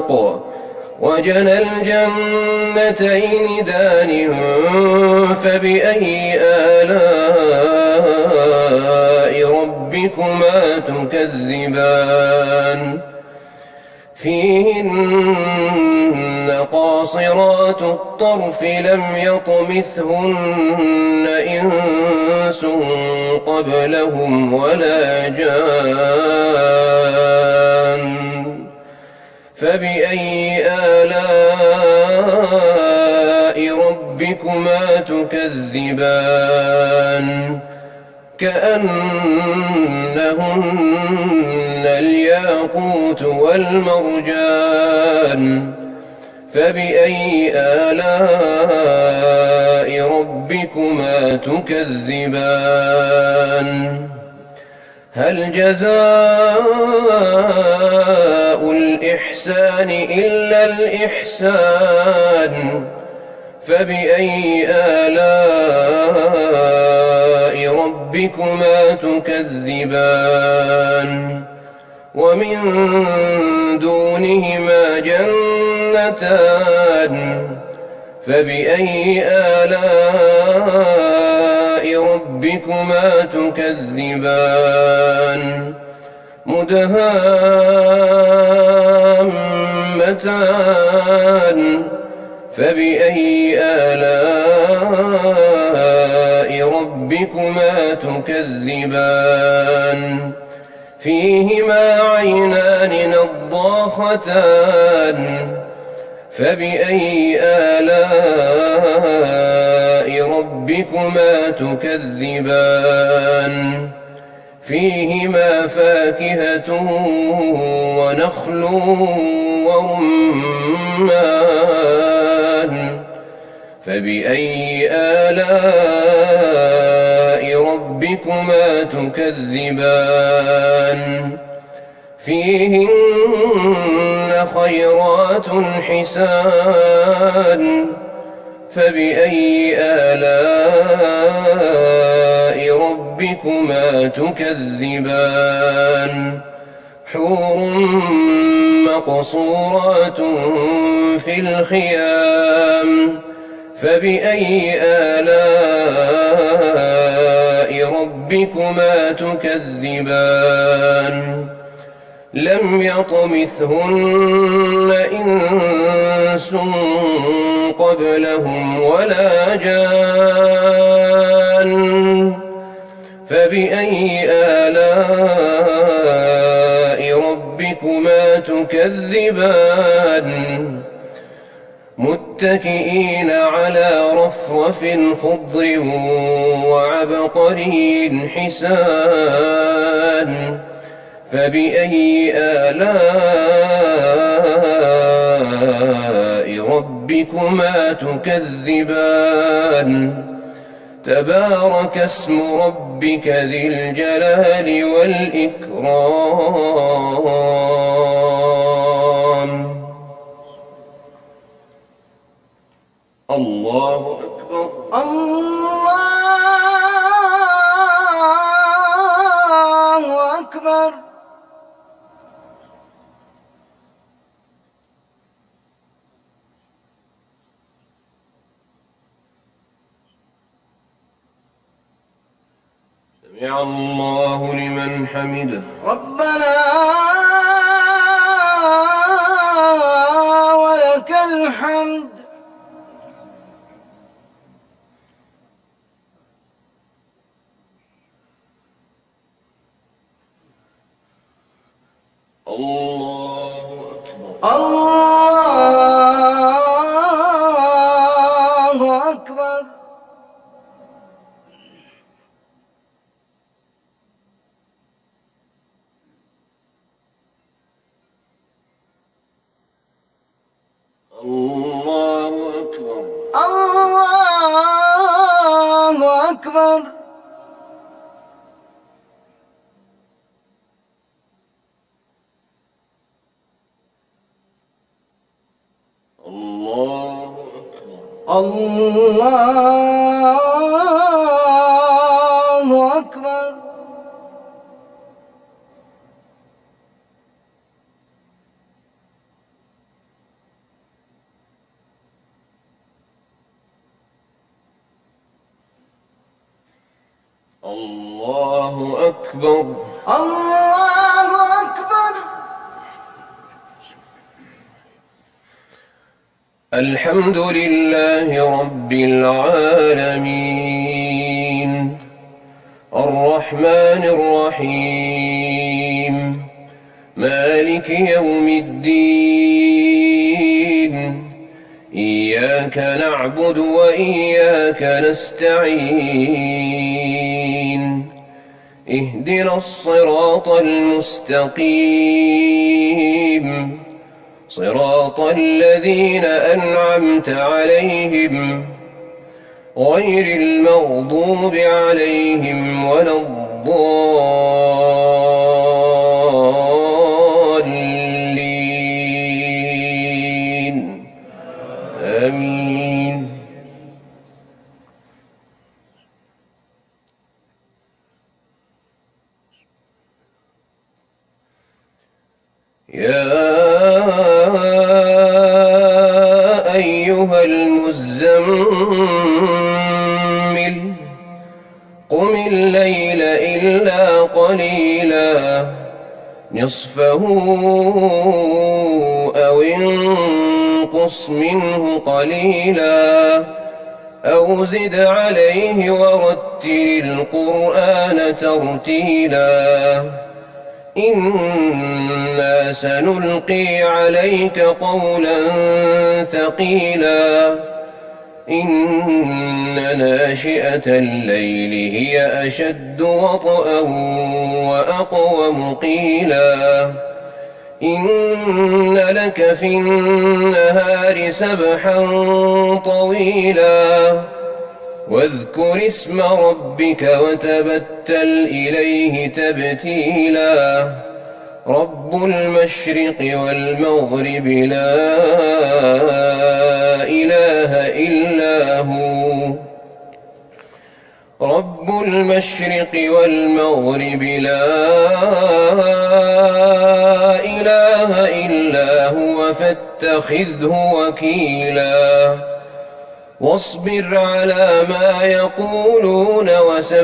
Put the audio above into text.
وفق وجنى الجنتين دان فبأي آلاء ربكما تكذبان فيهن قاصرات الطرف لم يطمثهن إنس قبلهم ولا جان فبأي آلاء ربكما تكذبان كأنهن الياقوت والمرجان فبأي آلاء ربكما تكذبان هل جزاء الإحسان إلا الإحسان فبأي آلاء ربكما تكذبان ومن دونهما جنتان فبأي آلاء ربكما تكذبان مدهامتان فبأي آلاء ربكما تكذبان فيهما عينان نضاختان فبأي آلاء ربكما تكذبان فيهما فاكهة ونخل ورمان فبأي آلاء ربكما تكذبان فيهن خيرات حسان فبأي آلاء ربكما تكذبان حور مقصورات في الخيام فبأي آلاء ربكما تكذبان لم يطمثهن إنس قبلهم ولا جان فبأي آلاء ربكما تكذبان متكئين على رفرف خضر وعبقري حسان فبأي آلاء ربكما تكذبان تبارك اسم ربك ذي الجلال والإكرام الله أكبر الله أكبر سمع الله لمن حمده ربنا ولك الحمد الله أكبر الله أكبر الله أكبر الله أكبر الله أكبر الله أكبر الله أكبر. الله أكبر. الحمد لله رب العالمين الرحمن الرحيم مالك يوم الدين إياك نعبد وإياك نستعين اهدنا الصراط المستقيم صراط الذين أنعمت عليهم غير المغضوب عليهم ولا الضالين آمين. يا أيها المزمل قم الليل إلا قليلا نصفه أو انقص منه قليلا أو زد عليه ورتل القرآن ترتيلا إنا سنلقي عليك قولا ثقيلا إن ناشئة الليل هي أشد وطئا وأقوم قيلا إن لك في النهار سبحا طويلا واذكر اسم ربك وتبتل إليه تبتيلا رب المشرق والمغرب لا إله إلا هو رب المشرق والمغرب لا إله إلا هو فاتخذه وكيلا واصبر على ما يقولون وسبح